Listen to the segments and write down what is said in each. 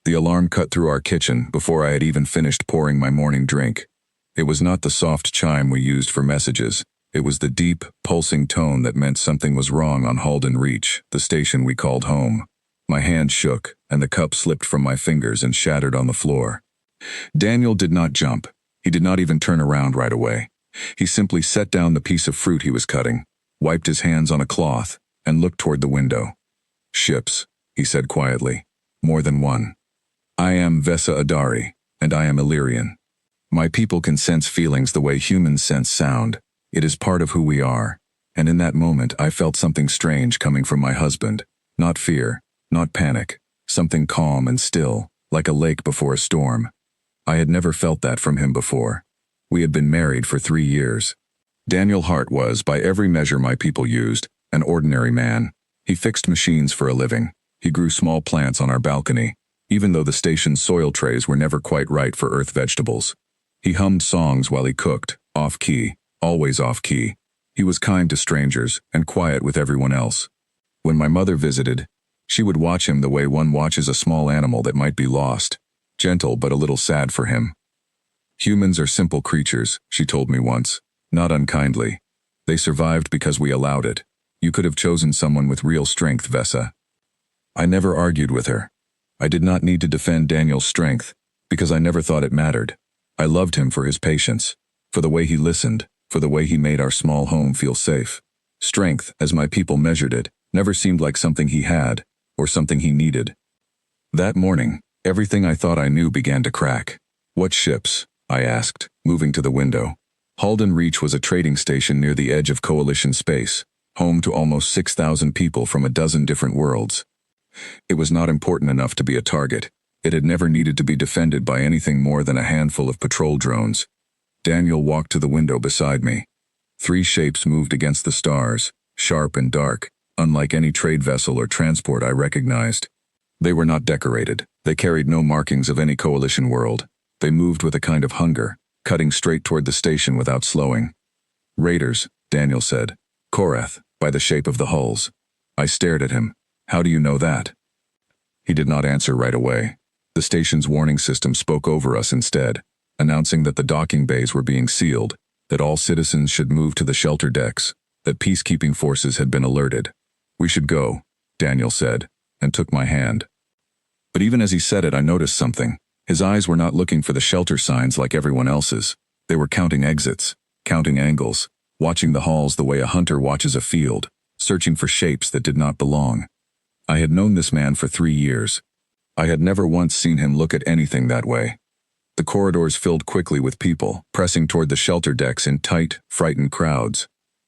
The alarm cut through our kitchen before I had even finished pouring my morning drink. It was not the soft chime we used for messages. It was the deep, pulsing tone that meant something was wrong on Halden Reach, the station we called home. My hand shook, and the cup slipped from my fingers and shattered on the floor. Daniel did not jump. He did not even turn around right away. He simply set down the piece of fruit he was cutting, wiped his hands on a cloth, and looked toward the window. "Ships," he said quietly. "More than one. I am Vesa Adari, and I am Illyrian. My people can sense feelings the way humans sense sound. It is part of who we are." And in that moment I felt something strange coming from my husband. Not fear, not panic. Something calm and still, like a lake before a storm. I had never felt that from him before. We had been married for 3 years. Daniel Hart was, by every measure my people used, an ordinary man. He fixed machines for a living. He grew small plants on our balcony, even though the station's soil trays were never quite right for earth vegetables. He hummed songs while he cooked, off-key, always off-key. He was kind to strangers and quiet with everyone else. When my mother visited, she would watch him the way one watches a small animal that might be lost, gentle but a little sad for him. "Humans are simple creatures," she told me once, not unkindly. "They survived because we allowed it. You could have chosen someone with real strength, Vesa." I never argued with her. I did not need to defend Daniel's strength, because I never thought it mattered. I loved him for his patience, for the way he listened, for the way he made our small home feel safe. Strength, as my people measured it, never seemed like something he had, or something he needed. That morning, everything I thought I knew began to crack. "What ships?" I asked, moving to the window. Halden Reach was a trading station near the edge of Coalition space, home to almost 6,000 people from a dozen different worlds. It was not important enough to be a target. It had never needed to be defended by anything more than a handful of patrol drones. Daniel walked to the window beside me. 3 shapes moved against the stars, sharp and dark, unlike any trade vessel or transport I recognized. They were not decorated. They carried no markings of any Coalition world. They moved with a kind of hunger, cutting straight toward the station without slowing. "Raiders," Daniel said. "Korath, by the shape of the hulls." I stared at him. "How do you know that?" He did not answer right away. The station's warning system spoke over us instead, announcing that the docking bays were being sealed, that all citizens should move to the shelter decks, that peacekeeping forces had been alerted. "We should go," Daniel said, and took my hand. But even as he said it, I noticed something. His eyes were not looking for the shelter signs like everyone else's. They were counting exits, counting angles, watching the halls the way a hunter watches a field, searching for shapes that did not belong. I had known this man for 3 years. I had never once seen him look at anything that way. The corridors filled quickly with people, pressing toward the shelter decks in tight, frightened crowds.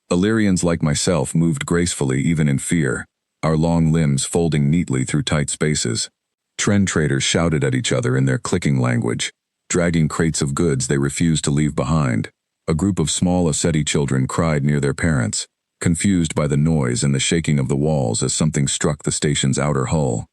Illyrians like myself moved gracefully even in fear, our long limbs folding neatly through tight spaces. Trend traders shouted at each other in their clicking language, dragging crates of goods they refused to leave behind. A group of small Aseti children cried near their parents, confused by the noise and the shaking of the walls as something struck the station's outer hull.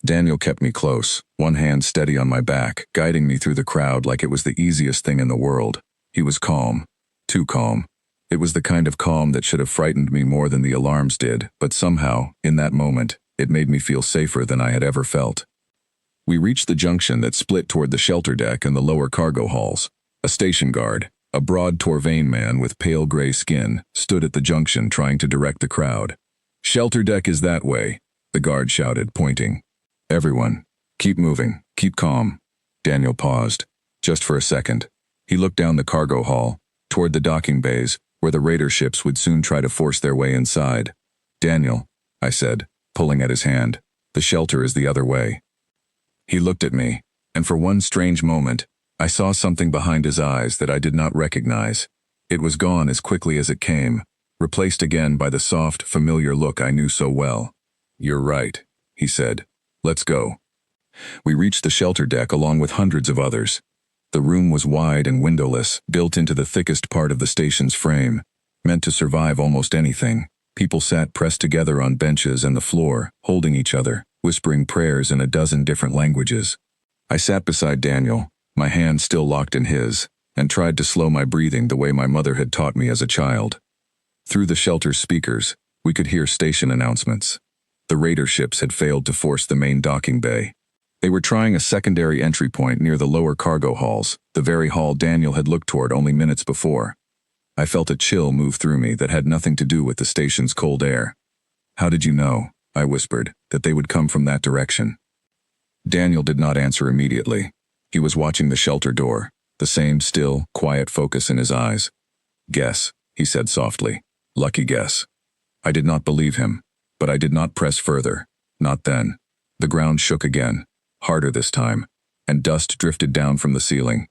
Daniel kept me close, one hand steady on my back, guiding me through the crowd like it was the easiest thing in the world. He was calm. Too calm. It was the kind of calm that should have frightened me more than the alarms did, but somehow, in that moment, it made me feel safer than I had ever felt. We reached the junction that split toward the shelter deck and the lower cargo halls. A station guard, a broad Torvain man with pale gray skin, stood at the junction trying to direct the crowd. "Shelter deck is that way," the guard shouted, pointing. "Everyone, keep moving, keep calm." Daniel paused, just for a second. He looked down the cargo hall, toward the docking bays, where the raider ships would soon try to force their way inside. "Daniel," I said, pulling at his hand, "the shelter is the other way." He looked at me, and for one strange moment, I saw something behind his eyes that I did not recognize. It was gone as quickly as it came, replaced again by the soft, familiar look I knew so well. "You're right," he said. "Let's go." We reached the shelter deck along with hundreds of others. The room was wide and windowless, built into the thickest part of the station's frame, meant to survive almost anything. People sat pressed together on benches and the floor, holding each other, whispering prayers in a dozen different languages. I sat beside Daniel, my hand still locked in his, and tried to slow my breathing the way my mother had taught me as a child. Through the shelter's speakers, we could hear station announcements. The raider ships had failed to force the main docking bay. They were trying a secondary entry point near the lower cargo halls, the very hall Daniel had looked toward only minutes before. I felt a chill move through me that had nothing to do with the station's cold air. "How did you know," I whispered, "that they would come from that direction?" Daniel did not answer immediately. He was watching the shelter door, the same still, quiet focus in his eyes. "Guess," he said softly. "Lucky guess." I did not believe him, but I did not press further. Not then. The ground shook again, harder this time, and dust drifted down from the ceiling.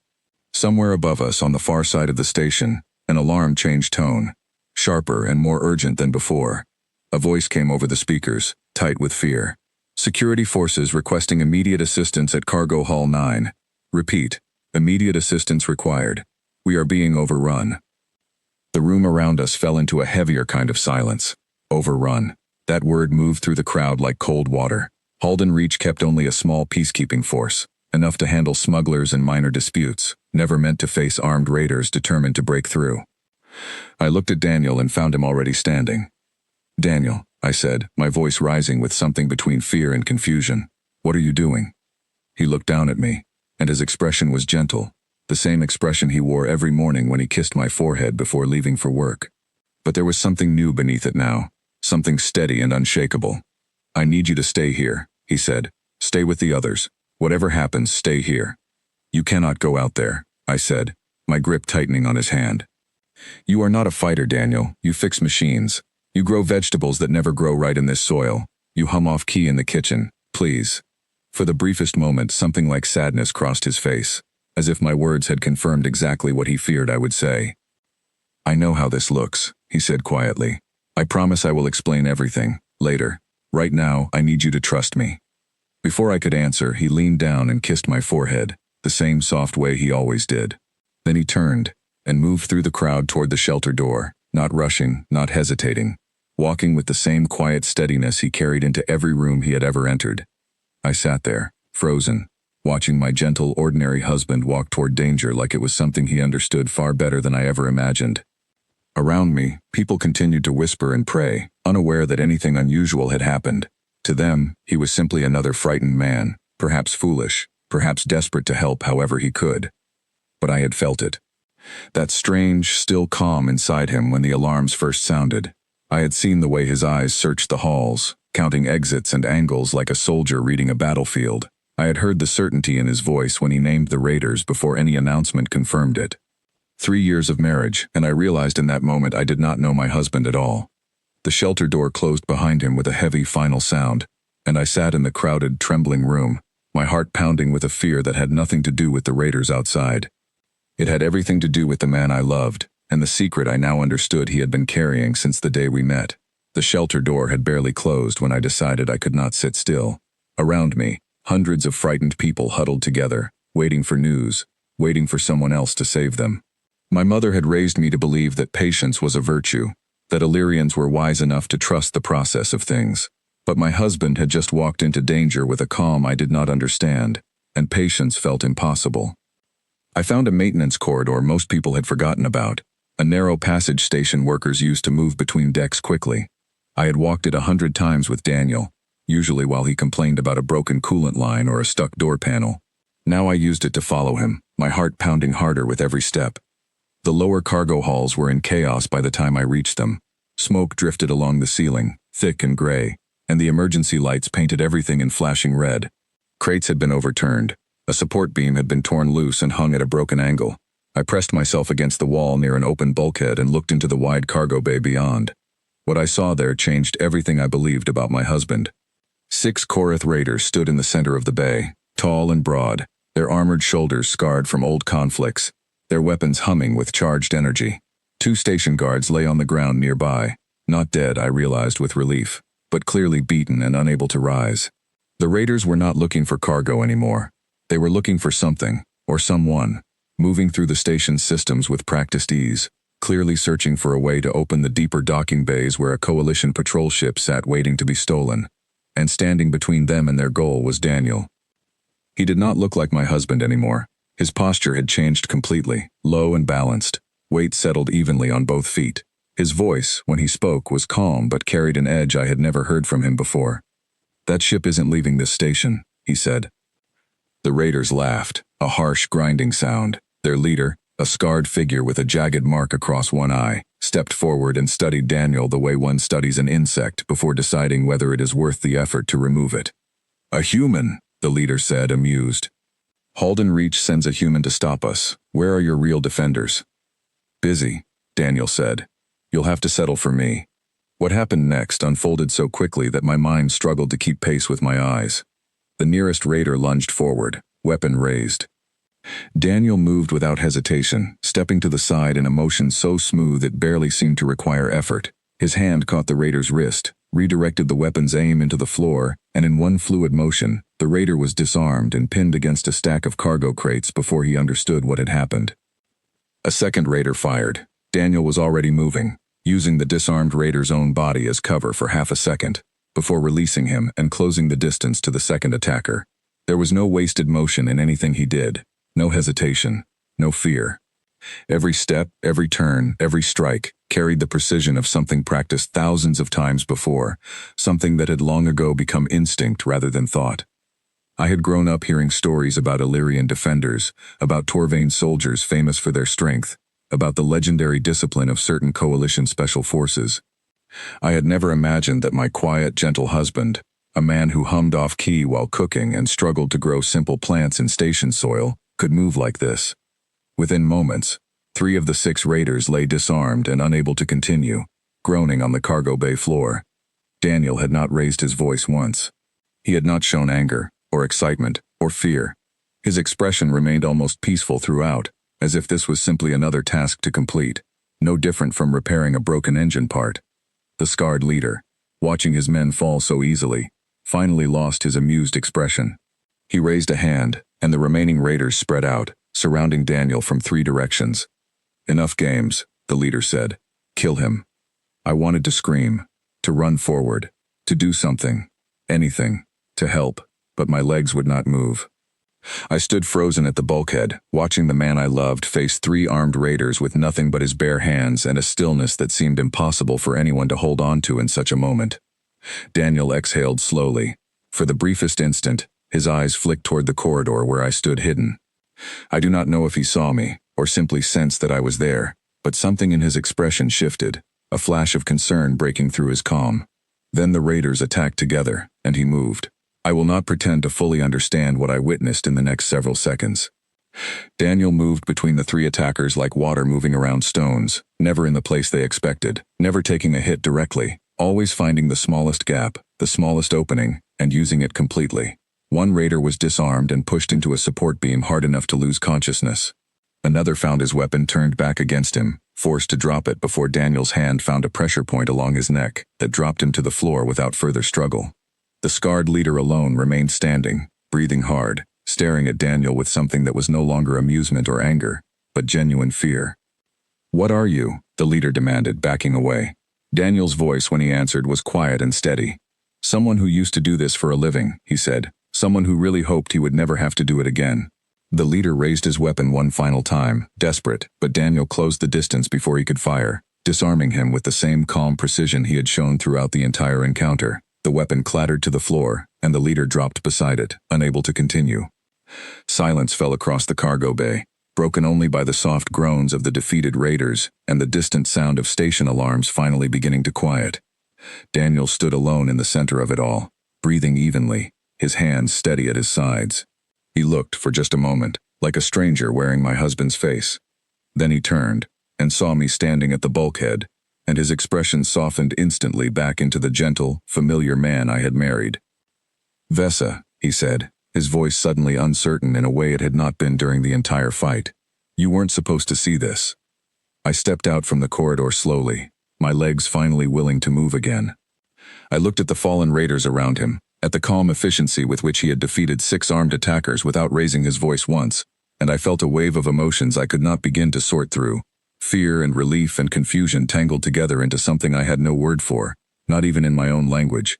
Somewhere above us on the far side of the station, an alarm changed tone, sharper and more urgent than before. A voice came over the speakers, tight with fear. "Security forces requesting immediate assistance at Cargo Hall 9. Repeat, immediate assistance required. We are being overrun." The room around us fell into a heavier kind of silence. Overrun. That word moved through the crowd like cold water. Halden Reach kept only a small peacekeeping force, enough to handle smugglers and minor disputes, never meant to face armed raiders determined to break through. I looked at Daniel and found him already standing. "Daniel," I said, my voice rising with something between fear and confusion, "what are you doing?" He looked down at me, and his expression was gentle, the same expression he wore every morning when he kissed my forehead before leaving for work. But there was something new beneath it now, something steady and unshakable. "I need you to stay here," he said. "Stay with the others. Whatever happens, stay here." "You cannot go out there," I said, my grip tightening on his hand. "You are not a fighter, Daniel. You fix machines. You grow vegetables that never grow right in this soil. You hum off key in the kitchen. Please." For the briefest moment, something like sadness crossed his face, as if my words had confirmed exactly what he feared I would say. "I know how this looks," he said quietly. "I promise I will explain everything, later. Right now, I need you to trust me." Before I could answer, he leaned down and kissed my forehead, the same soft way he always did. Then he turned and moved through the crowd toward the shelter door, not rushing, not hesitating, walking with the same quiet steadiness he carried into every room he had ever entered. I sat there, frozen, watching my gentle, ordinary husband walk toward danger like it was something he understood far better than I ever imagined. Around me, people continued to whisper and pray, unaware that anything unusual had happened. To them, he was simply another frightened man, perhaps foolish, perhaps desperate to help however he could. But I had felt it. That strange, still calm inside him when the alarms first sounded. I had seen the way his eyes searched the halls, counting exits and angles like a soldier reading a battlefield. I had heard the certainty in his voice when he named the raiders before any announcement confirmed it. 3 years of marriage, and I realized in that moment I did not know my husband at all. The shelter door closed behind him with a heavy final sound, and I sat in the crowded, trembling room, my heart pounding with a fear that had nothing to do with the raiders outside. It had everything to do with the man I loved, and the secret I now understood he had been carrying since the day we met. The shelter door had barely closed when I decided I could not sit still. Around me, hundreds of frightened people huddled together, waiting for news, waiting for someone else to save them. My mother had raised me to believe that patience was a virtue, that Illyrians were wise enough to trust the process of things. But my husband had just walked into danger with a calm I did not understand, and patience felt impossible. I found a maintenance corridor most people had forgotten about, a narrow passage station workers used to move between decks quickly. I had walked it 100 times with Daniel, usually while he complained about a broken coolant line or a stuck door panel. Now I used it to follow him, my heart pounding harder with every step. The lower cargo halls were in chaos by the time I reached them. Smoke drifted along the ceiling, thick and gray, and the emergency lights painted everything in flashing red. Crates had been overturned. A support beam had been torn loose and hung at a broken angle. I pressed myself against the wall near an open bulkhead and looked into the wide cargo bay beyond. What I saw there changed everything I believed about my husband. 6 Korath raiders stood in the center of the bay, tall and broad, their armored shoulders scarred from old conflicts, their weapons humming with charged energy. 2 station guards lay on the ground nearby, not dead, I realized with relief, but clearly beaten and unable to rise. The raiders were not looking for cargo anymore. They were looking for something, or someone, moving through the station's systems with practiced ease, clearly searching for a way to open the deeper docking bays where a coalition patrol ship sat waiting to be stolen. And standing between them and their goal was Daniel. He did not look like my husband anymore. His posture had changed completely, low and balanced, weight settled evenly on both feet. His voice, when he spoke, was calm but carried an edge I had never heard from him before. "That ship isn't leaving this station," he said. The raiders laughed, a harsh grinding sound. Their leader, a scarred figure with a jagged mark across one eye, stepped forward and studied Daniel the way one studies an insect before deciding whether it is worth the effort to remove it. "A human," the leader said, amused. "Halden Reach sends a human to stop us. Where are your real defenders?" "Busy," Daniel said. "You'll have to settle for me." What happened next unfolded so quickly that my mind struggled to keep pace with my eyes. The nearest raider lunged forward, weapon raised. Daniel moved without hesitation, stepping to the side in a motion so smooth it barely seemed to require effort. His hand caught the raider's wrist, redirected the weapon's aim into the floor, and in one fluid motion, the raider was disarmed and pinned against a stack of cargo crates before he understood what had happened. A second raider fired. Daniel was already moving, using the disarmed raider's own body as cover for half a second, before releasing him and closing the distance to the second attacker. There was no wasted motion in anything he did, no hesitation, no fear. Every step, every turn, every strike carried the precision of something practiced thousands of times before, something that had long ago become instinct rather than thought. I had grown up hearing stories about Illyrian defenders, about Torvain soldiers famous for their strength, about the legendary discipline of certain coalition special forces. I had never imagined that my quiet, gentle husband, a man who hummed off-key while cooking and struggled to grow simple plants in station soil, could move like this. Within moments, 3 of the 6 raiders lay disarmed and unable to continue, groaning on the cargo bay floor. Daniel had not raised his voice once. He had not shown anger, or excitement, or fear. His expression remained almost peaceful throughout, as if this was simply another task to complete, no different from repairing a broken engine part. The scarred leader, watching his men fall so easily, finally lost his amused expression. He raised a hand, and the remaining raiders spread out, surrounding Daniel from 3 directions. "Enough games," the leader said. "Kill him." I wanted to scream, to run forward, to do something, anything, to help, but my legs would not move. I stood frozen at the bulkhead, watching the man I loved face 3 armed raiders with nothing but his bare hands and a stillness that seemed impossible for anyone to hold on to in such a moment. Daniel exhaled slowly. For the briefest instant, his eyes flicked toward the corridor where I stood hidden. I do not know if he saw me, or simply sensed that I was there, but something in his expression shifted, a flash of concern breaking through his calm. Then the raiders attacked together, and he moved. I will not pretend to fully understand what I witnessed in the next several seconds. Daniel moved between the 3 attackers like water moving around stones, never in the place they expected, never taking a hit directly, always finding the smallest gap, the smallest opening, and using it completely. One raider was disarmed and pushed into a support beam hard enough to lose consciousness. Another found his weapon turned back against him, forced to drop it before Daniel's hand found a pressure point along his neck that dropped him to the floor without further struggle. The scarred leader alone remained standing, breathing hard, staring at Daniel with something that was no longer amusement or anger, but genuine fear. "What are you?" the leader demanded, backing away. Daniel's voice when he answered was quiet and steady. "Someone who used to do this for a living," he said. "Someone who really hoped he would never have to do it again." The leader raised his weapon one final time, desperate, but Daniel closed the distance before he could fire, disarming him with the same calm precision he had shown throughout the entire encounter. The weapon clattered to the floor, and the leader dropped beside it, unable to continue. Silence fell across the cargo bay, broken only by the soft groans of the defeated raiders and the distant sound of station alarms finally beginning to quiet. Daniel stood alone in the center of it all, breathing evenly, his hands steady at his sides. He looked, for just a moment, like a stranger wearing my husband's face. Then he turned, and saw me standing at the bulkhead, and his expression softened instantly back into the gentle, familiar man I had married. "Vesa," he said, his voice suddenly uncertain in a way it had not been during the entire fight. "You weren't supposed to see this." I stepped out from the corridor slowly, my legs finally willing to move again. I looked at the fallen raiders around him, at the calm efficiency with which he had defeated 6 armed attackers without raising his voice once, and I felt a wave of emotions I could not begin to sort through. Fear and relief and confusion tangled together into something I had no word for, not even in my own language.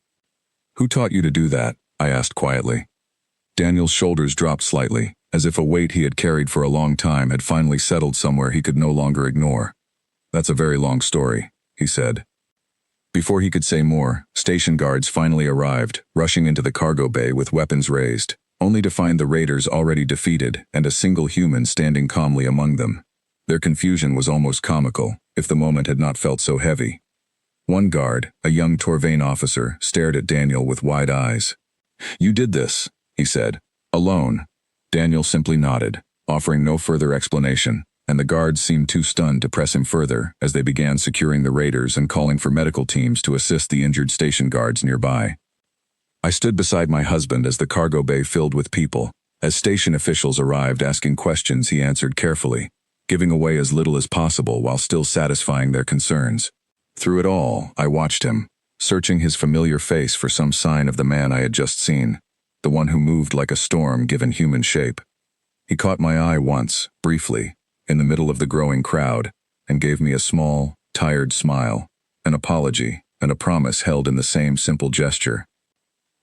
"Who taught you to do that?" I asked quietly. Daniel's shoulders dropped slightly, as if a weight he had carried for a long time had finally settled somewhere he could no longer ignore. "That's a very long story," he said. Before he could say more, station guards finally arrived, rushing into the cargo bay with weapons raised. only to find the raiders already defeated and a single human standing calmly among them. Their confusion was almost comical, if the moment had not felt so heavy. One guard, a young Torvain officer, stared at Daniel with wide eyes. "You did this," he said. "Alone." Daniel simply nodded, offering no further explanation, and the guards seemed too stunned to press him further as they began securing the raiders and calling for medical teams to assist the injured station guards nearby. I stood beside my husband as the cargo bay filled with people. As station officials arrived asking questions, he answered carefully, giving away as little as possible while still satisfying their concerns. Through it all, I watched him, searching his familiar face for some sign of the man I had just seen, the one who moved like a storm given human shape. He caught my eye once, briefly, in the middle of the growing crowd, and gave me a small, tired smile, an apology, and a promise held in the same simple gesture.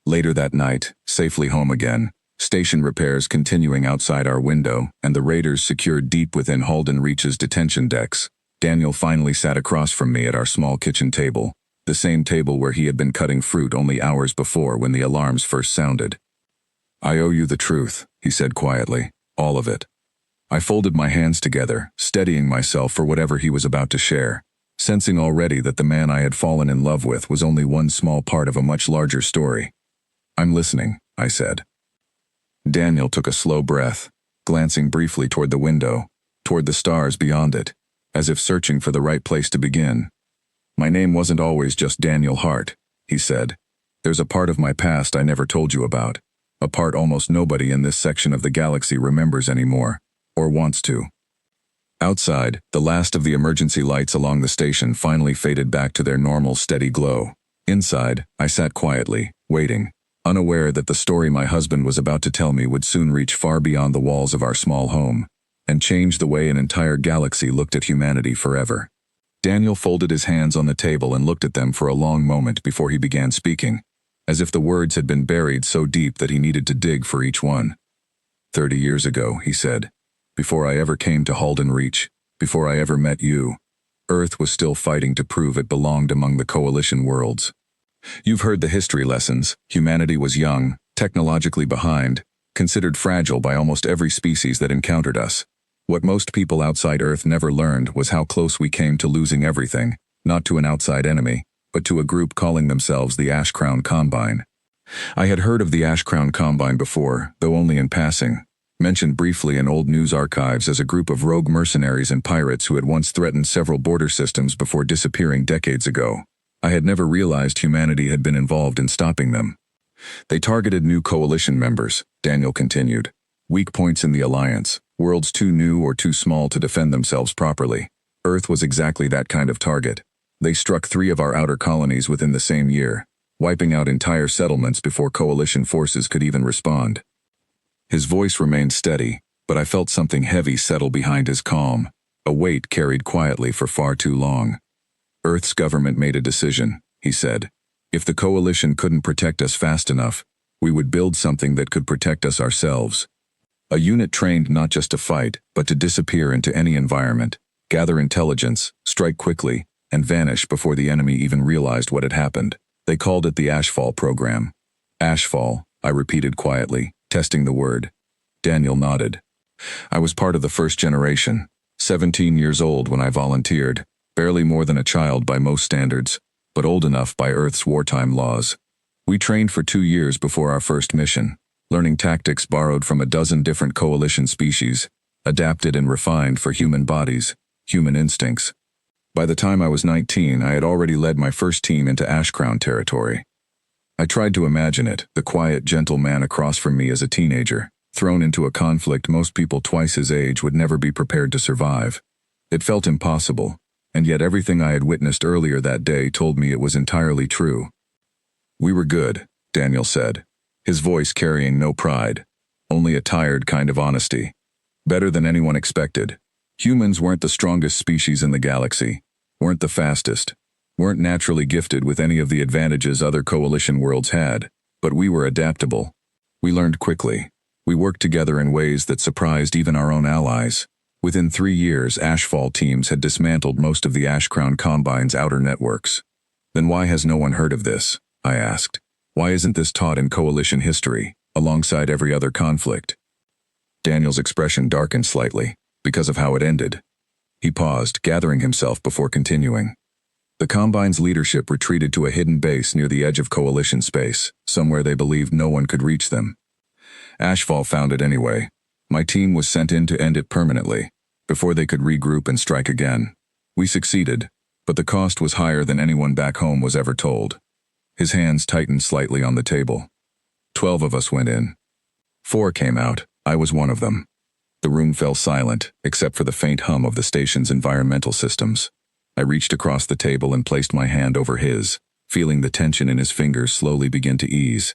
Later that night, safely home again, station repairs continuing outside our window, and the raiders secured deep within Halden Reach's detention decks, Daniel finally sat across from me at our small kitchen table, the same table where he had been cutting fruit only hours before when the alarms first sounded. "I owe you the truth," he said quietly, "all of it." I folded my hands together, steadying myself for whatever he was about to share, sensing already that the man I had fallen in love with was only one small part of a much larger story. "I'm listening," I said. Daniel took a slow breath, glancing briefly toward the window, toward the stars beyond it, as if searching for the right place to begin. "My name wasn't always just Daniel Hart," he said. "There's a part of my past I never told you about, a part almost nobody in this section of the galaxy remembers anymore, or wants to." Outside, the last of the emergency lights along the station finally faded back to their normal steady glow. Inside, I sat quietly, waiting, unaware that the story my husband was about to tell me would soon reach far beyond the walls of our small home, and change the way an entire galaxy looked at humanity forever. Daniel folded his hands on the table and looked at them for a long moment before he began speaking, as if the words had been buried so deep that he needed to dig for each one. 30 years ago, he said, before I ever came to Halden Reach, before I ever met you, Earth was still fighting to prove it belonged among the Coalition worlds. You've heard the history lessons. Humanity was young, technologically behind, considered fragile by almost every species that encountered us. What most people outside Earth never learned was how close we came to losing everything, not to an outside enemy, but to a group calling themselves the Ashcrown Combine. I had heard of the Ashcrown Combine before, though only in passing, mentioned briefly in old news archives as a group of rogue mercenaries and pirates who had once threatened several border systems before disappearing decades ago. I had never realized humanity had been involved in stopping them. They targeted new coalition members, Daniel continued. Weak points in the alliance, worlds too new or too small to defend themselves properly. Earth was exactly that kind of target. They struck 3 of our outer colonies within the same year, wiping out entire settlements before coalition forces could even respond. His voice remained steady, but I felt something heavy settle behind his calm, a weight carried quietly for far too long. Earth's government made a decision, he said. If the coalition couldn't protect us fast enough, we would build something that could protect us ourselves. A unit trained not just to fight, but to disappear into any environment, gather intelligence, strike quickly, and vanish before the enemy even realized what had happened. They called it the Ashfall program. Ashfall, I repeated quietly, testing the word. Daniel nodded. I was part of the first generation, 17 years old when I volunteered, barely more than a child by most standards, but old enough by Earth's wartime laws. We trained for 2 years before our first mission, learning tactics borrowed from a dozen different coalition species, adapted and refined for human bodies, human instincts. By the time I was 19, I had already led my first team into Ashcrown territory. I tried to imagine it, the quiet, gentle man across from me as a teenager, thrown into a conflict most people twice his age would never be prepared to survive. It felt impossible, and yet everything I had witnessed earlier that day told me it was entirely true. We were good, Daniel said, his voice carrying no pride, only a tired kind of honesty. Better than anyone expected. Humans weren't the strongest species in the galaxy, weren't the fastest, weren't naturally gifted with any of the advantages other coalition worlds had, but we were adaptable. We learned quickly. We worked together in ways that surprised even our own allies. Within 3 years, Ashfall teams had dismantled most of the Ashcrown Combine's outer networks. Then why has no one heard of this? I asked. Why isn't this taught in coalition history? alongside every other conflict. Daniel's expression darkened slightly, because of how it ended. He paused, gathering himself before continuing. The Combine's leadership retreated to a hidden base near the edge of Coalition space, somewhere they believed no one could reach them. HFY found it anyway. My team was sent in to end it permanently, before they could regroup and strike again. We succeeded, but the cost was higher than anyone back home was ever told. His hands tightened slightly on the table. 12 of us went in. 4 came out. I was one of them. The room fell silent, except for the faint hum of the station's environmental systems. I reached across the table and placed my hand over his, feeling the tension in his fingers slowly begin to ease.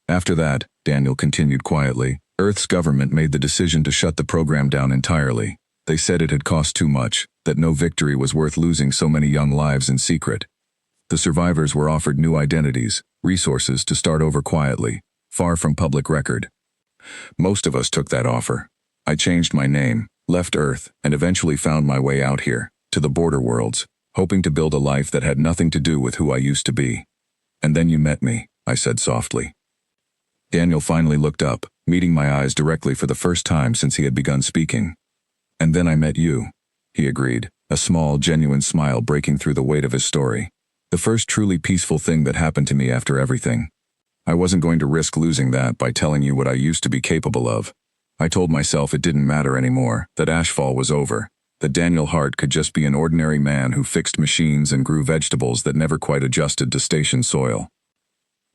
After that, Daniel continued quietly, Earth's government made the decision to shut the program down entirely. They said it had cost too much, that no victory was worth losing so many young lives in secret. The survivors were offered new identities, resources to start over quietly, far from public record. Most of us took that offer. I changed my name, left Earth, and eventually found my way out here, to the border worlds, hoping to build a life that had nothing to do with who I used to be. And then you met me, I said softly. Daniel finally looked up, meeting my eyes directly for the first time since he had begun speaking. And then I met you, he agreed, a small, genuine smile breaking through the weight of his story. The first truly peaceful thing that happened to me after everything. I wasn't going to risk losing that by telling you what I used to be capable of. I told myself it didn't matter anymore, that HFY was over. That Daniel Hart could just be an ordinary man who fixed machines and grew vegetables that never quite adjusted to station soil.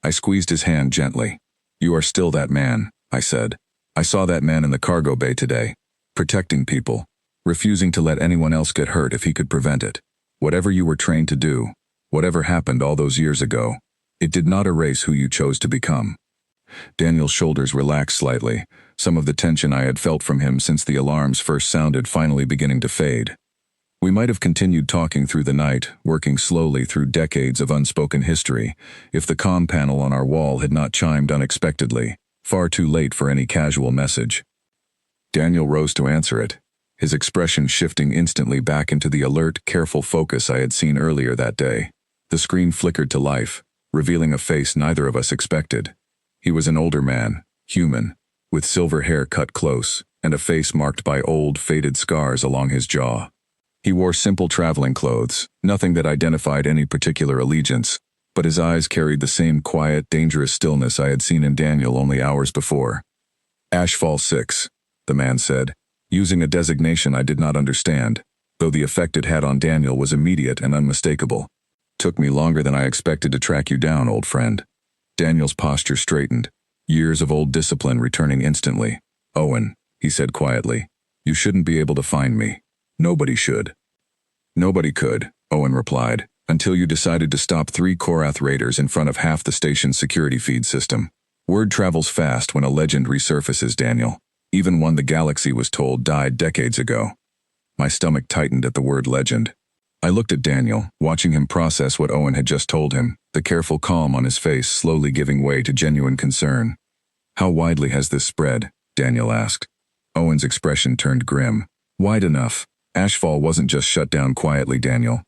I squeezed his hand gently. You are still that man, I said. I saw that man in the cargo bay today, protecting people, refusing to let anyone else get hurt if he could prevent it. Whatever you were trained to do, whatever happened all those years ago, it did not erase who you chose to become. Daniel's shoulders relaxed slightly, some of the tension I had felt from him since the alarms first sounded finally beginning to fade. We might have continued talking through the night, working slowly through decades of unspoken history, if the comm panel on our wall had not chimed unexpectedly, far too late for any casual message. Daniel rose to answer it, his expression shifting instantly back into the alert, careful focus I had seen earlier that day. The screen flickered to life, revealing a face neither of us expected. He was an older man, human, with silver hair cut close, and a face marked by old, faded scars along his jaw. He wore simple traveling clothes, nothing that identified any particular allegiance, but his eyes carried the same quiet, dangerous stillness I had seen in Daniel only hours before. HFY 6, the man said, using a designation I did not understand, though the effect it had on Daniel was immediate and unmistakable. Took me longer than I expected to track you down, old friend. Daniel's posture straightened, years of old discipline returning instantly. Owen, he said quietly, you shouldn't be able to find me. Nobody should. Nobody could, Owen replied, until you decided to stop 3 Korath raiders in front of half the station's security feed system. Word travels fast when a legend resurfaces, Daniel. Even one the galaxy was told died decades ago. My stomach tightened at the word legend. I looked at Daniel, watching him process what Owen had just told him, the careful calm on his face slowly giving way to genuine concern. How widely has this spread? Daniel asked. Owen's expression turned grim. Wide enough. HFY wasn't just shut down quietly, Daniel.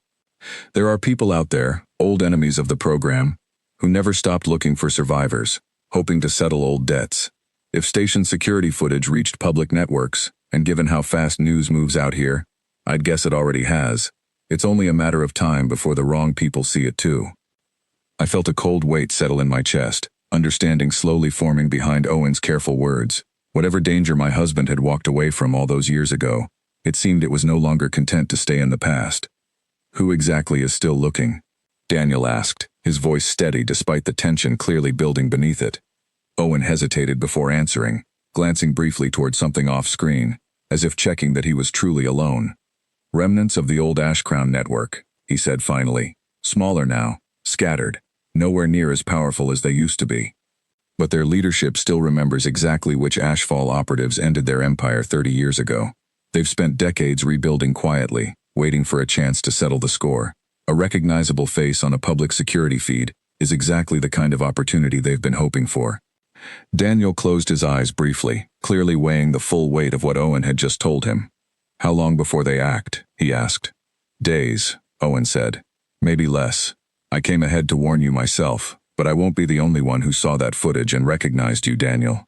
There are people out there, old enemies of the program, who never stopped looking for survivors, hoping to settle old debts. If station security footage reached public networks, and given how fast news moves out here, I'd guess it already has. It's only a matter of time before the wrong people see it too. I felt a cold weight settle in my chest, understanding slowly forming behind Owen's careful words. Whatever danger my husband had walked away from all those years ago, it seemed it was no longer content to stay in the past. Who exactly is still looking? Daniel asked, his voice steady despite the tension clearly building beneath it. Owen hesitated before answering, glancing briefly toward something off-screen, as if checking that he was truly alone. Remnants of the old Ashcrown network, he said finally. Smaller now, scattered, nowhere near as powerful as they used to be. But their leadership still remembers exactly which HFY operatives ended their empire 30 years ago. They've spent decades rebuilding quietly, waiting for a chance to settle the score. A recognizable face on a public security feed is exactly the kind of opportunity they've been hoping for. Daniel closed his eyes briefly, clearly weighing the full weight of what Owen had just told him. How long before they act? He asked. Days, Owen said. Maybe less. I came ahead to warn you myself, But I won't be the only one who saw that footage and recognized you, Daniel.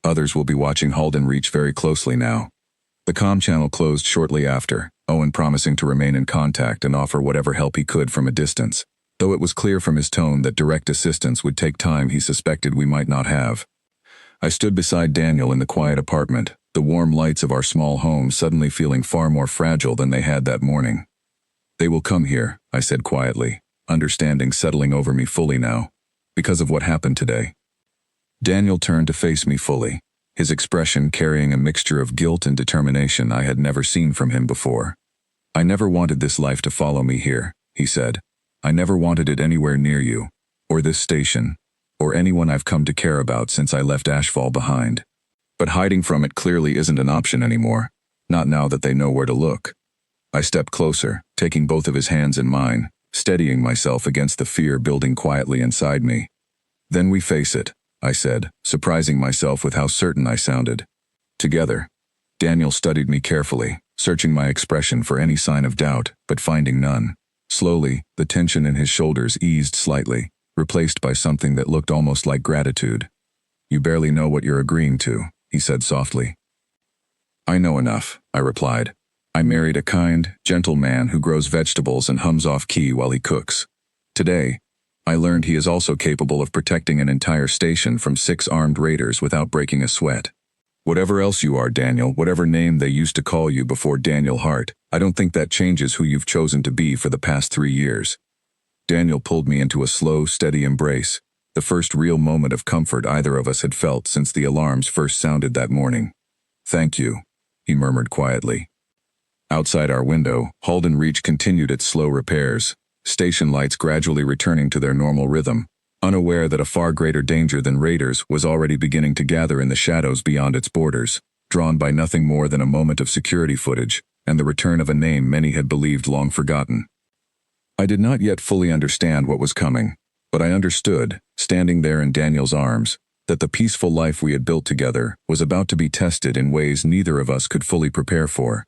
Others will be watching Halden Reach very closely now. The comm channel closed shortly after, Owen promising to remain in contact and offer whatever help he could from a distance, though it was clear from his tone that direct assistance would take time he suspected we might not have. I stood beside Daniel in the quiet apartment, the warm lights of our small home suddenly feeling far more fragile than they had that morning. They will come here, I said quietly, understanding settling over me fully now, because of what happened today. Daniel turned to face me fully, his expression carrying a mixture of guilt and determination I had never seen from him before. I never wanted this life to follow me here, he said. I never wanted it anywhere near you, or this station, or anyone I've come to care about since I left Ashfall behind. But hiding from it clearly isn't an option anymore, not now that they know where to look. I stepped closer, taking both of his hands in mine, steadying myself against the fear building quietly inside me. Then we face it, I said, surprising myself with how certain I sounded. Together. Daniel studied me carefully, searching my expression for any sign of doubt, but finding none. Slowly, the tension in his shoulders eased slightly, replaced by something that looked almost like gratitude. You barely know what you're agreeing to, he said softly. I know enough, I replied. I married a kind, gentle man who grows vegetables and hums off key while he cooks. Today, I learned he is also capable of protecting an entire station from 6 armed raiders without breaking a sweat. Whatever else you are, Daniel, whatever name they used to call you before Daniel Hart, I don't think that changes who you've chosen to be for the past 3 years. Daniel pulled me into a slow, steady embrace, the first real moment of comfort either of us had felt since the alarms first sounded that morning. Thank you, he murmured quietly. Outside our window, Halden Reach continued its slow repairs, station lights gradually returning to their normal rhythm, unaware that a far greater danger than raiders was already beginning to gather in the shadows beyond its borders, drawn by nothing more than a moment of security footage and the return of a name many had believed long forgotten. I did not yet fully understand what was coming, but I understood, standing there in Daniel's arms, that the peaceful life we had built together was about to be tested in ways neither of us could fully prepare for.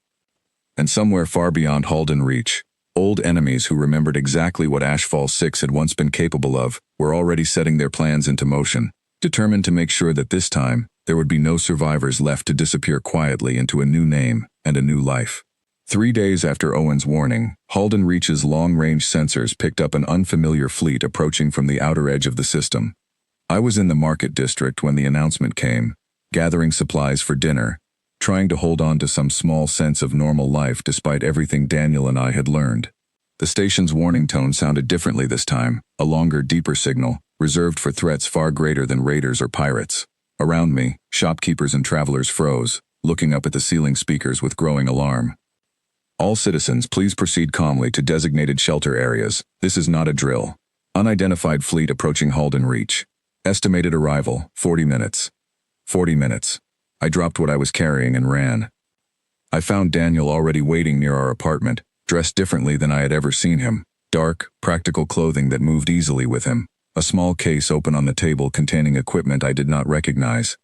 And somewhere far beyond Halden Reach, old enemies who remembered exactly what Ashfall 6 had once been capable of were already setting their plans into motion, determined to make sure that this time there would be no survivors left to disappear quietly into a new name and a new life. 3 days after Owen's warning, Halden Reach's long-range sensors picked up an unfamiliar fleet approaching from the outer edge of the system. I was in the market district when the announcement came, gathering supplies for dinner, trying to hold on to some small sense of normal life despite everything Daniel and I had learned. The station's warning tone sounded differently this time, a longer, deeper signal, reserved for threats far greater than raiders or pirates. Around me, shopkeepers and travelers froze, looking up at the ceiling speakers with growing alarm. All citizens, please proceed calmly to designated shelter areas. This is not a drill. Unidentified fleet approaching Halden Reach. Estimated arrival, 40 minutes. 40 minutes. I dropped what I was carrying and ran. I found Daniel already waiting near our apartment, dressed differently than I had ever seen him. Dark, practical clothing that moved easily with him. A small case open on the table containing equipment I did not recognize.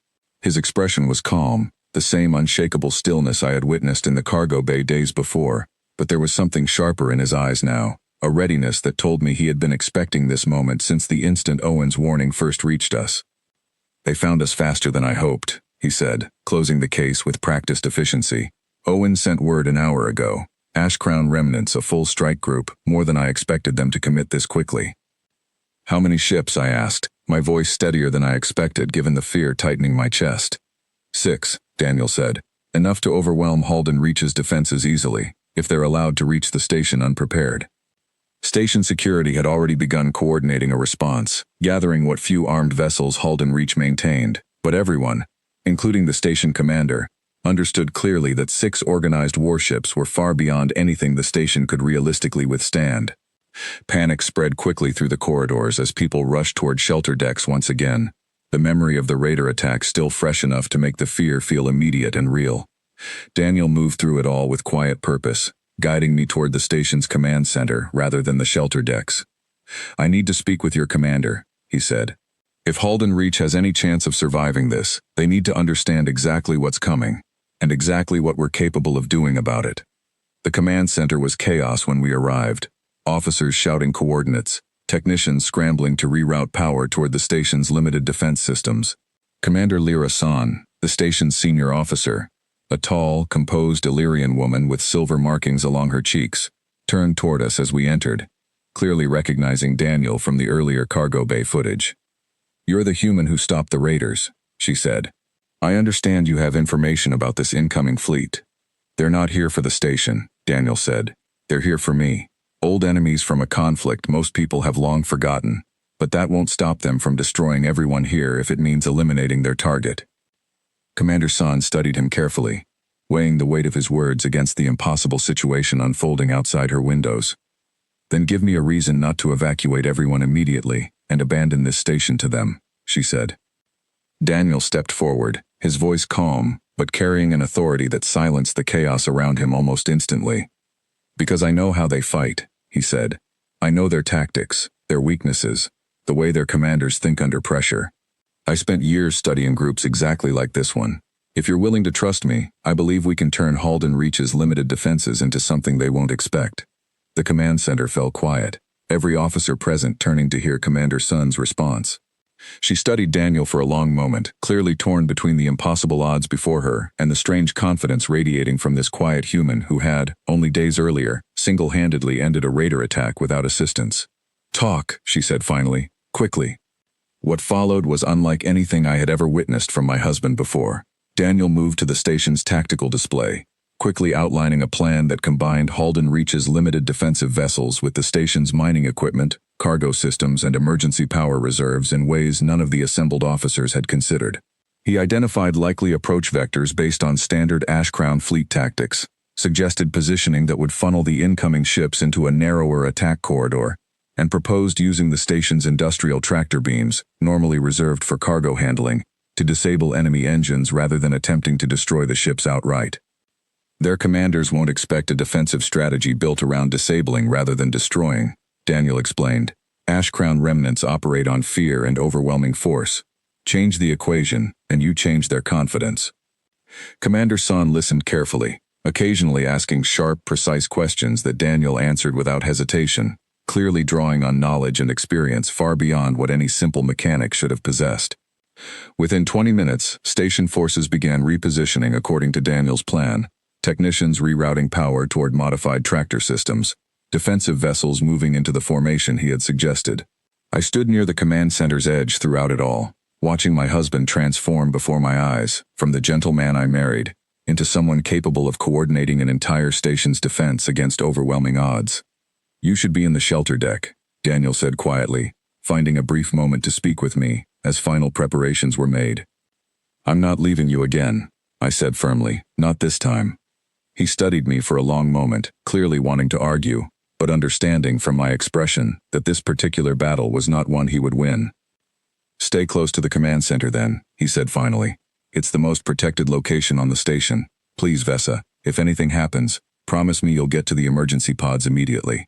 His expression was calm, the same unshakable stillness I had witnessed in the cargo bay days before, but there was something sharper in his eyes now, a readiness that told me he had been expecting this moment since the instant Owen's warning first reached us. They found us faster than I hoped, he said, closing the case with practiced efficiency. Owen sent word an hour ago. Ash Crown remnants, a full strike group, more than I expected them to commit this quickly. How many ships, I asked, my voice steadier than I expected given the fear tightening my chest. 6, Daniel said. Enough to overwhelm Halden Reach's defenses easily, if they're allowed to reach the station unprepared. Station security had already begun coordinating a response, gathering what few armed vessels Halden Reach maintained, but everyone, including the station commander, understood clearly that 6 organized warships were far beyond anything the station could realistically withstand. Panic spread quickly through the corridors as people rushed toward shelter decks once again, the memory of the raider attack still fresh enough to make the fear feel immediate and real. Daniel moved through it all with quiet purpose, guiding me toward the station's command center rather than the shelter decks. I need to speak with your commander, he said. If Halden Reach has any chance of surviving this, they need to understand exactly what's coming, and exactly what we're capable of doing about it. The command center was chaos when we arrived. Officers shouting coordinates, technicians scrambling to reroute power toward the station's limited defense systems. Commander Lyra San, the station's senior officer, a tall, composed Illyrian woman with silver markings along her cheeks, turned toward us as we entered, clearly recognizing Daniel from the earlier cargo bay footage. "You're the human who stopped the raiders," she said. "I understand you have information about this incoming fleet." "They're not here for the station," Daniel said. "They're here for me. Old enemies from a conflict most people have long forgotten, but that won't stop them from destroying everyone here if it means eliminating their target." Commander San studied him carefully, weighing the weight of his words against the impossible situation unfolding outside her windows. "Then give me a reason not to evacuate everyone immediately and abandon this station to them," she said. Daniel stepped forward, his voice calm, but carrying an authority that silenced the chaos around him almost instantly. "Because I know how they fight," he said. "I know their tactics, their weaknesses, the way their commanders think under pressure. I spent years studying groups exactly like this one. If you're willing to trust me, I believe we can turn Halden Reach's limited defenses into something they won't expect." The command center fell quiet, every officer present turning to hear Commander Sun's response. She studied Daniel for a long moment, clearly torn between the impossible odds before her and the strange confidence radiating from this quiet human who had, only days earlier, single-handedly ended a raider attack without assistance. "Talk," she said finally, "quickly." What followed was unlike anything I had ever witnessed from my husband before. Daniel moved to the station's tactical display, quickly outlining a plan that combined Halden Reach's limited defensive vessels with the station's mining equipment, cargo systems, and emergency power reserves in ways none of the assembled officers had considered. He identified likely approach vectors based on standard Ash Crown fleet tactics, suggested positioning that would funnel the incoming ships into a narrower attack corridor, and proposed using the station's industrial tractor beams, normally reserved for cargo handling, to disable enemy engines rather than attempting to destroy the ships outright. "Their commanders won't expect a defensive strategy built around disabling rather than destroying," Daniel explained. "Ash Crown remnants operate on fear and overwhelming force. Change the equation, and you change their confidence." Commander San listened carefully, occasionally asking sharp, precise questions that Daniel answered without hesitation, clearly drawing on knowledge and experience far beyond what any simple mechanic should have possessed. Within 20 minutes, station forces began repositioning according to Daniel's plan, technicians rerouting power toward modified tractor systems, defensive vessels moving into the formation he had suggested. I stood near the command center's edge throughout it all, watching my husband transform before my eyes, from the gentleman I married, into someone capable of coordinating an entire station's defense against overwhelming odds. "You should be in the shelter deck," Daniel said quietly, finding a brief moment to speak with me, as final preparations were made. "I'm not leaving you again," I said firmly, "not this time." He studied me for a long moment, clearly wanting to argue, but understanding from my expression that this particular battle was not one he would win. "Stay close to the command center then," he said finally. "It's the most protected location on the station. Please, Vesa, if anything happens, promise me you'll get to the emergency pods immediately."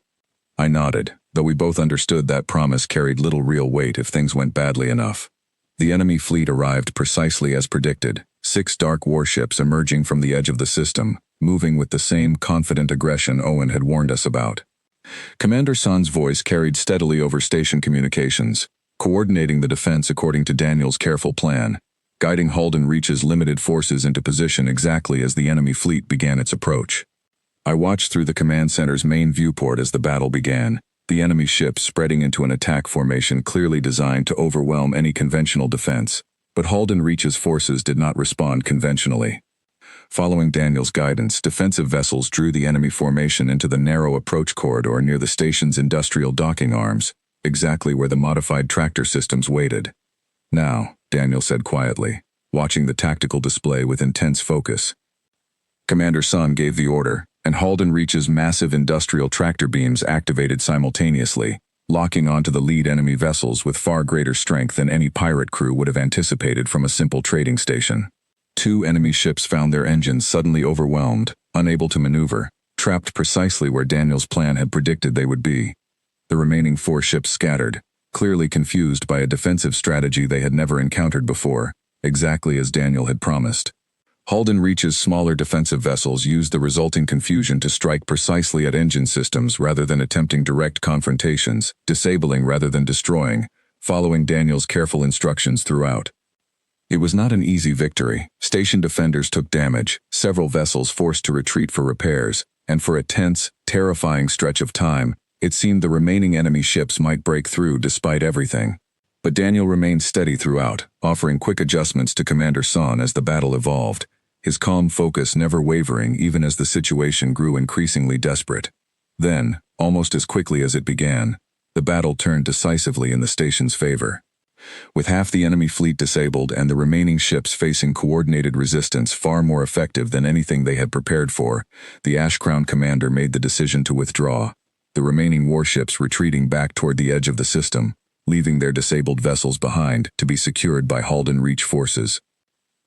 I nodded, though we both understood that promise carried little real weight if things went badly enough. The enemy fleet arrived precisely as predicted, 6 dark warships emerging from the edge of the system, moving with the same confident aggression Owen had warned us about. Commander San's voice carried steadily over station communications, coordinating the defense according to Daniel's careful plan, guiding Halden Reach's limited forces into position exactly as the enemy fleet began its approach. I watched through the command center's main viewport as the battle began, the enemy ships spreading into an attack formation clearly designed to overwhelm any conventional defense, but Halden Reach's forces did not respond conventionally. Following Daniel's guidance, defensive vessels drew the enemy formation into the narrow approach corridor near the station's industrial docking arms, exactly where the modified tractor systems waited. "Now," Daniel said quietly, watching the tactical display with intense focus. Commander Sun gave the order, and Halden Reach's massive industrial tractor beams activated simultaneously, locking onto the lead enemy vessels with far greater strength than any pirate crew would have anticipated from a simple trading station. 2 enemy ships found their engines suddenly overwhelmed, unable to maneuver, trapped precisely where Daniel's plan had predicted they would be. The remaining 4 ships scattered, clearly confused by a defensive strategy they had never encountered before, exactly as Daniel had promised. Halden Reach's smaller defensive vessels used the resulting confusion to strike precisely at engine systems rather than attempting direct confrontations, disabling rather than destroying, following Daniel's careful instructions throughout. It was not an easy victory. Station defenders took damage, several vessels forced to retreat for repairs, and for a tense, terrifying stretch of time, it seemed the remaining enemy ships might break through despite everything. But Daniel remained steady throughout, offering quick adjustments to Commander Son as the battle evolved, his calm focus never wavering even as the situation grew increasingly desperate. Then, almost as quickly as it began, the battle turned decisively in the station's favor. With half the enemy fleet disabled and the remaining ships facing coordinated resistance far more effective than anything they had prepared for, the Ash Crown commander made the decision to withdraw, the remaining warships retreating back toward the edge of the system, leaving their disabled vessels behind to be secured by Halden Reach forces.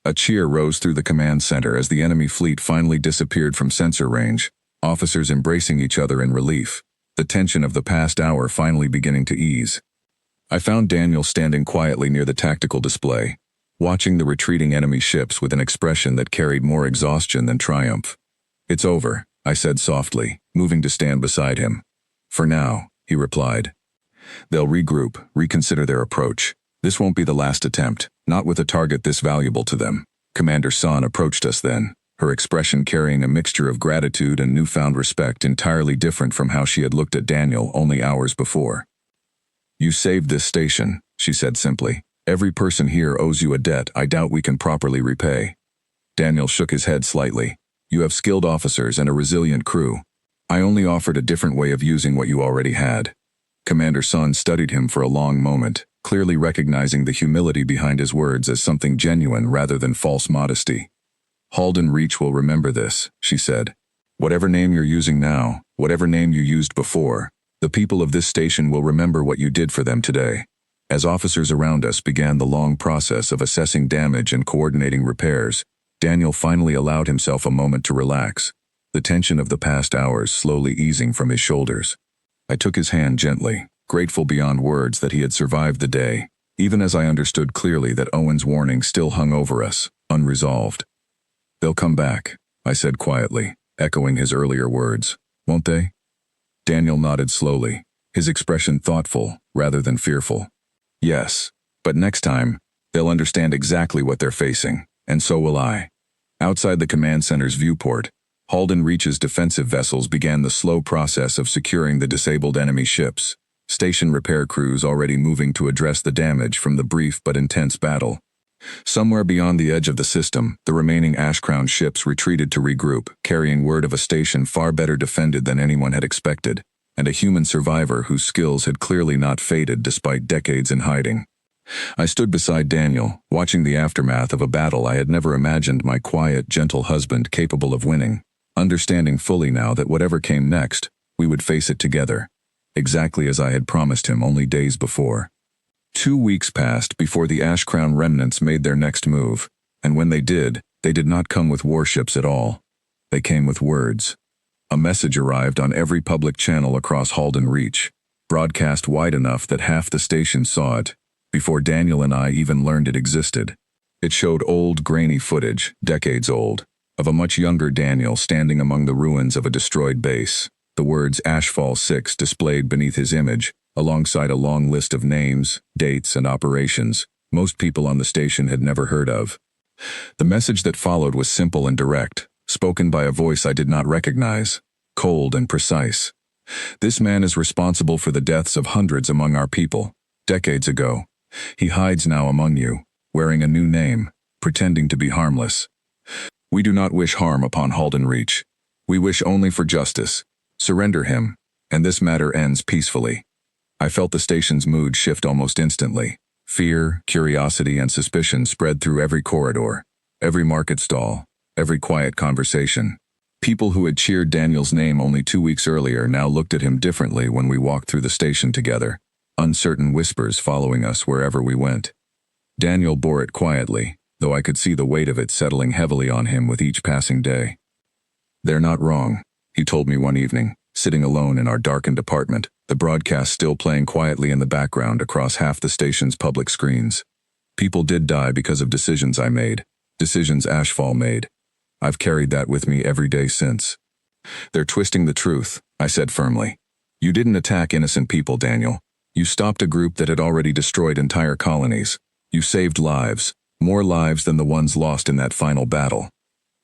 A cheer rose through the command center as the enemy fleet finally disappeared from sensor range, officers embracing each other in relief, the tension of the past hour finally beginning to ease. I found Daniel standing quietly near the tactical display, watching the retreating enemy ships with an expression that carried more exhaustion than triumph. "It's over," I said softly, moving to stand beside him. "For now," he replied. "They'll regroup, reconsider their approach. This won't be the last attempt, not with a target this valuable to them." Commander Son approached us then, her expression carrying a mixture of gratitude and newfound respect entirely different from how she had looked at Daniel only hours before. "You saved this station," she said simply. "Every person here owes you a debt I doubt we can properly repay." Daniel shook his head slightly. "You have skilled officers and a resilient crew. I only offered a different way of using what you already had." Commander Son studied him for a long moment, clearly recognizing the humility behind his words as something genuine rather than false modesty. "Halden Reach will remember this," she said. "Whatever name you're using now, whatever name you used before, the people of this station will remember what you did for them today." As officers around us began the long process of assessing damage and coordinating repairs, Daniel finally allowed himself a moment to relax, the tension of the past hours slowly easing from his shoulders. I took his hand gently, grateful beyond words that he had survived the day, even as I understood clearly that Owen's warning still hung over us, unresolved. "They'll come back," I said quietly, echoing his earlier words. "Won't they?" Daniel nodded slowly, his expression thoughtful rather than fearful. "Yes, but next time, they'll understand exactly what they're facing, and so will I." Outside the command center's viewport, Halden Reach's defensive vessels began the slow process of securing the disabled enemy ships, station repair crews already moving to address the damage from the brief but intense battle. Somewhere beyond the edge of the system, the remaining Ash Crown ships retreated to regroup, carrying word of a station far better defended than anyone had expected, and a human survivor whose skills had clearly not faded despite decades in hiding. I stood beside Daniel, watching the aftermath of a battle I had never imagined my quiet, gentle husband capable of winning, understanding fully now that whatever came next, we would face it together, exactly as I had promised him only days before. 2 weeks passed before the Ash Crown remnants made their next move, and when they did not come with warships at all. They came with words. A message arrived on every public channel across Halden Reach, broadcast wide enough that half the station saw it, before Daniel and I even learned it existed. It showed old, grainy footage, decades old, of a much younger Daniel standing among the ruins of a destroyed base, the words Ashfall 6 displayed beneath his image, alongside a long list of names, dates, and operations most people on the station had never heard of. The message that followed was simple and direct, spoken by a voice I did not recognize, cold and precise. "This man is responsible for the deaths of hundreds among our people, decades ago. He hides now among you, wearing a new name, pretending to be Harmless. We do not wish harm upon Halden Reach. We wish only for justice. Surrender him, and this matter ends peacefully." I felt the station's mood shift almost instantly. Fear, curiosity, and suspicion spread through every corridor, every market stall, every quiet conversation. People who had cheered Daniel's name only 2 weeks earlier now looked at him differently when we walked through the station together, uncertain whispers following us wherever we went. Daniel bore it quietly, though I could see the weight of it settling heavily on him with each passing day. "They're not wrong," he told me one evening, sitting alone in our darkened apartment, the broadcast still playing quietly in the background across half the station's public screens. "People did die because of decisions I made, Decisions HFY made. I've carried that with me every day since. They're twisting the truth, I said firmly. You didn't attack innocent people, Daniel. You stopped a group that had already destroyed entire colonies. You saved lives, more lives than the ones lost in that final battle.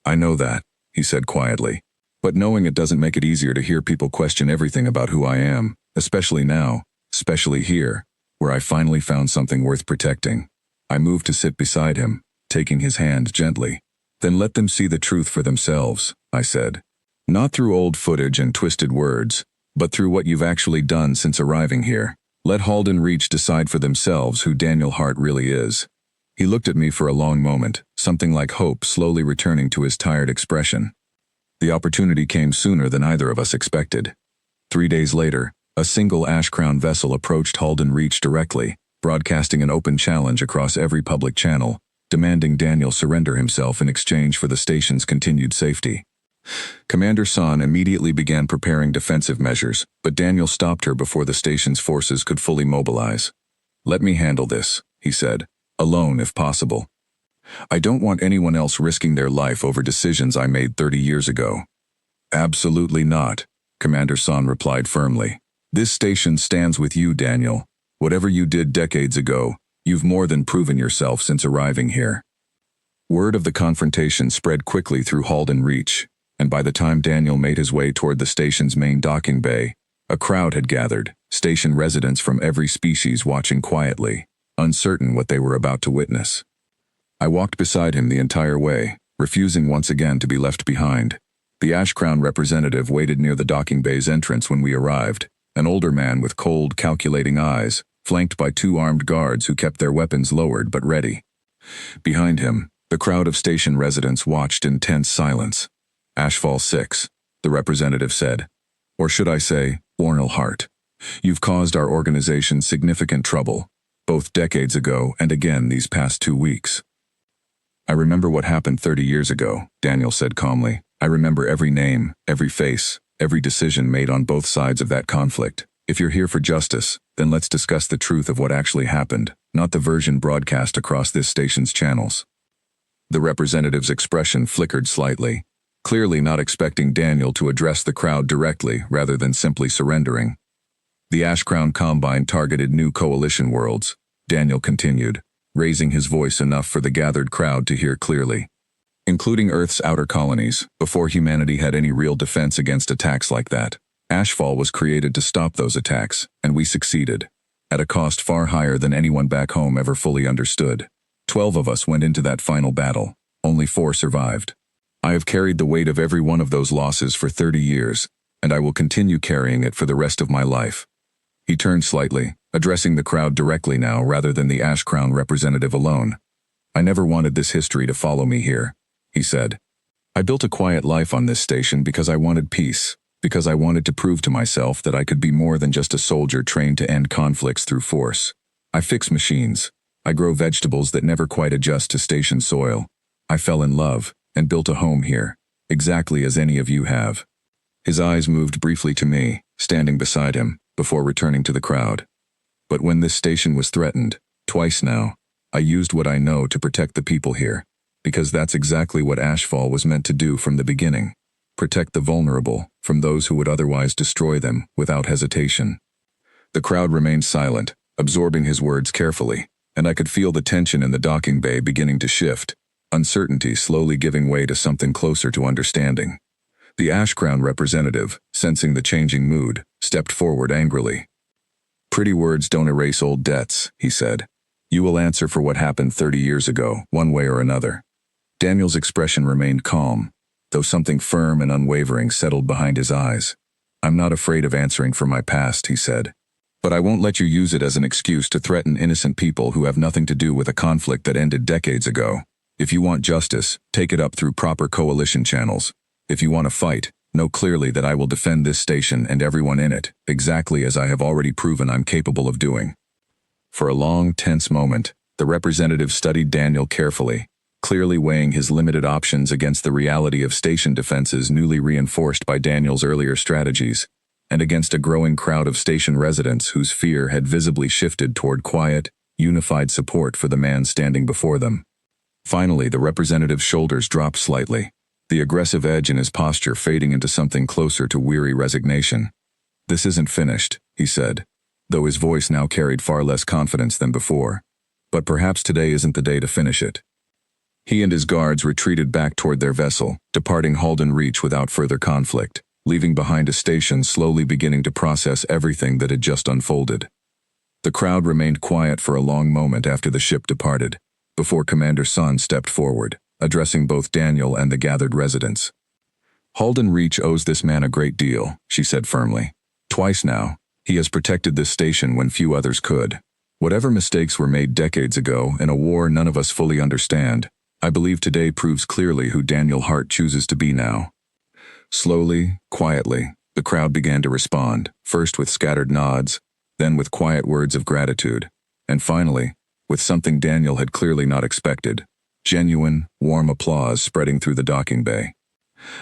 I know that, he said quietly. But knowing it doesn't make it easier to hear people question everything about who I am, especially now, especially here, where I finally found something worth protecting. I moved to sit beside him, taking his hand gently. Then let them see the truth for themselves, I said. Not through old footage and twisted words, but through what you've actually done since arriving here. Let Halden Reach decide for themselves who Daniel Hart really is. He looked at me for a long moment, something like hope slowly returning to his tired expression. The opportunity came sooner than either of us expected. 3 days later, a single Ash Crown vessel approached Halden Reach directly, broadcasting an open challenge across every public channel, demanding Daniel surrender himself in exchange for the station's continued safety. Commander San immediately began preparing defensive measures, but Daniel stopped her before the station's forces could fully mobilize. Let me handle this, he said, alone if possible. I don't want anyone else risking their life over decisions I made 30 years ago. Absolutely not, Commander San replied firmly. This station stands with you, Daniel. Whatever you did decades ago, you've more than proven yourself since arriving here. Word of the confrontation spread quickly through Halden Reach, and by the time Daniel made his way toward the station's main docking bay, a crowd had gathered, station residents from every species watching quietly, uncertain what they were about to witness. I walked beside him the entire way, refusing once again to be left behind. The Ash Crown representative waited near the docking bay's entrance when we arrived, an older man with cold, calculating eyes, flanked by 2 armed guards who kept their weapons lowered but ready. Behind him, the crowd of station residents watched in tense silence. Ashfall 6, the representative said. Or should I say, Ornal Hart. You've caused our organization significant trouble, both decades ago and again these past 2 weeks. I remember what happened 30 years ago, Daniel said calmly. I remember every name, every face, every decision made on both sides of that conflict. If you're here for justice, then let's discuss the truth of what actually happened, not the version broadcast across this station's channels. The representative's expression flickered slightly, clearly not expecting Daniel to address the crowd directly rather than simply surrendering. The Ash Crown Combine targeted new coalition worlds, Daniel continued, raising his voice enough for the gathered crowd to hear clearly. Including Earth's outer colonies, before humanity had any real defense against attacks like that. Ashfall was created to stop those attacks, and we succeeded, at a cost far higher than anyone back home ever fully understood. 12 of us went into that final battle, only 4 survived. I have carried the weight of every one of those losses for 30 years, and I will continue carrying it for the rest of my life. He turned slightly, addressing the crowd directly now rather than the Ash Crown representative alone. I never wanted this history to follow me here, he said. I built a quiet life on this station because I wanted peace, because I wanted to prove to myself that I could be more than just a soldier trained to end conflicts through force. I fix machines. I grow vegetables that never quite adjust to station soil. I fell in love and built a home here, exactly as any of you have. His eyes moved briefly to me, standing beside him, before returning to the crowd. But when this station was threatened, twice now, I used what I know to protect the people here, because that's exactly what Ashfall was meant to do from the beginning. Protect the vulnerable from those who would otherwise destroy them without hesitation. The crowd remained silent, absorbing his words carefully, and I could feel the tension in the docking bay beginning to shift, uncertainty slowly giving way to something closer to understanding. The Ash Crown representative, sensing the changing mood, stepped forward angrily. Pretty words don't erase old debts, he said. You will answer for what happened 30 years ago, one way or another. Daniel's expression remained calm, though something firm and unwavering settled behind his eyes. I'm not afraid of answering for my past, he said. But I won't let you use it as an excuse to threaten innocent people who have nothing to do with a conflict that ended decades ago. If you want justice, take it up through proper coalition channels. If you want to fight, know clearly that I will defend this station and everyone in it, exactly as I have already proven I'm capable of doing. For a long, tense moment, the representative studied Daniel carefully, clearly weighing his limited options against the reality of station defenses newly reinforced by Daniel's earlier strategies, and against a growing crowd of station residents whose fear had visibly shifted toward quiet, unified support for the man standing before them. Finally, the representative's shoulders dropped slightly, the aggressive edge in his posture fading into something closer to weary resignation. "This isn't finished," he said, though his voice now carried far less confidence than before. "But perhaps today isn't the day to finish it." He and his guards retreated back toward their vessel, departing Halden Reach without further conflict, leaving behind a station slowly beginning to process everything that had just unfolded. The crowd remained quiet for a long moment after the ship departed, before Commander Sun stepped forward, addressing both Daniel and the gathered residents. "Halden Reach owes this man a great deal," she said firmly. "Twice now, he has protected this station when few others could. Whatever mistakes were made decades ago in a war none of us fully understand, I believe today proves clearly who Daniel Hart chooses to be now." Slowly, quietly, the crowd began to respond, first with scattered nods, then with quiet words of gratitude, and finally, with something Daniel had clearly not expected, genuine, warm applause spreading through the docking bay.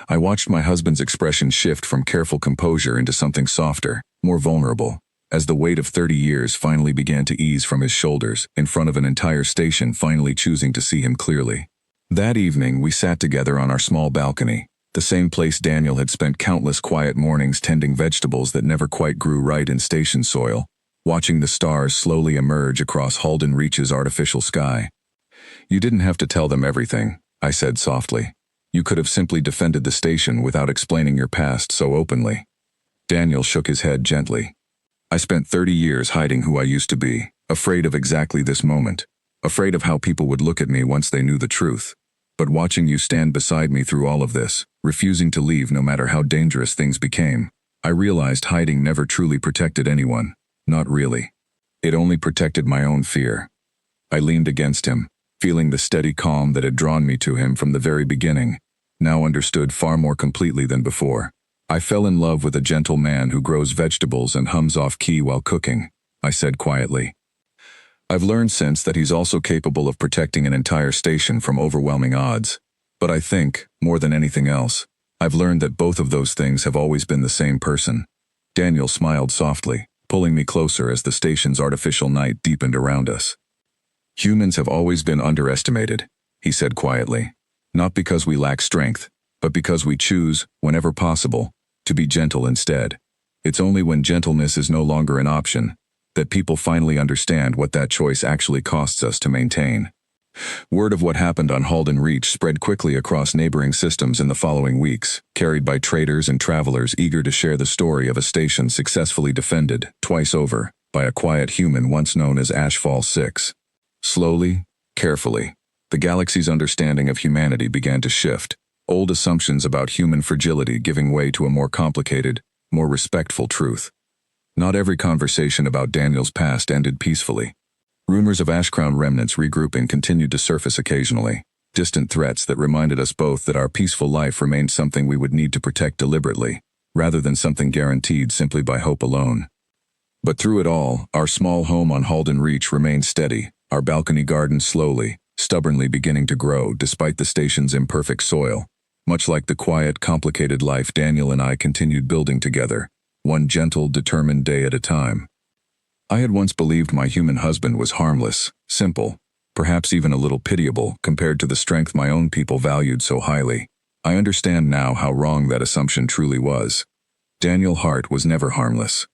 I watched my husband's expression shift from careful composure into something softer, more vulnerable, as the weight of 30 years finally began to ease from his shoulders in front of an entire station finally choosing to see him clearly. That evening, we sat together on our small balcony, the same place Daniel had spent countless quiet mornings tending vegetables that never quite grew right in station soil, watching the stars slowly emerge across Halden Reach's artificial sky. "You didn't have to tell them everything," I said softly. "You could have simply defended the station without explaining your past so openly." Daniel shook his head gently. "I spent 30 years hiding who I used to be, afraid of exactly this moment, afraid of how people would look at me once they knew the truth. But watching you stand beside me through all of this, refusing to leave no matter how dangerous things became, I realized hiding never truly protected anyone. Not really. It only protected my own fear." I leaned against him, feeling the steady calm that had drawn me to him from the very beginning, now understood far more completely than before. "I fell in love with a gentle man who grows vegetables and hums off-key while cooking," I said quietly. "I've learned since that he's also capable of protecting an entire station from overwhelming odds. But I think, more than anything else, I've learned that both of those things have always been the same person." Daniel smiled softly, pulling me closer as the station's artificial night deepened around us. "Humans have always been underestimated," he said quietly. "Not because we lack strength, but because we choose, whenever possible, to be gentle instead. It's only when gentleness is no longer an option that people finally understand what that choice actually costs us to maintain." Word of what happened on Halden Reach spread quickly across neighboring systems in the following weeks, carried by traders and travelers eager to share the story of a station successfully defended, twice over, by a quiet human once known as Ashfall 6. Slowly, carefully, the galaxy's understanding of humanity began to shift, old assumptions about human fragility giving way to a more complicated, more respectful truth. Not every conversation about Daniel's past ended peacefully. Rumors of Ashcrown remnants regrouping continued to surface occasionally, distant threats that reminded us both that our peaceful life remained something we would need to protect deliberately, rather than something guaranteed simply by hope alone. But through it all, our small home on Halden Reach remained steady, our balcony garden slowly, stubbornly beginning to grow despite the station's imperfect soil, much like the quiet, complicated life Daniel and I continued building together, one gentle, determined day at a time. I had once believed my human husband was harmless, simple, perhaps even a little pitiable compared to the strength my own people valued so highly. I understand now how wrong that assumption truly was. Daniel Hart was never harmless.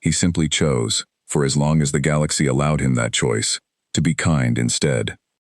He simply chose, for as long as the galaxy allowed him that choice, to be kind instead.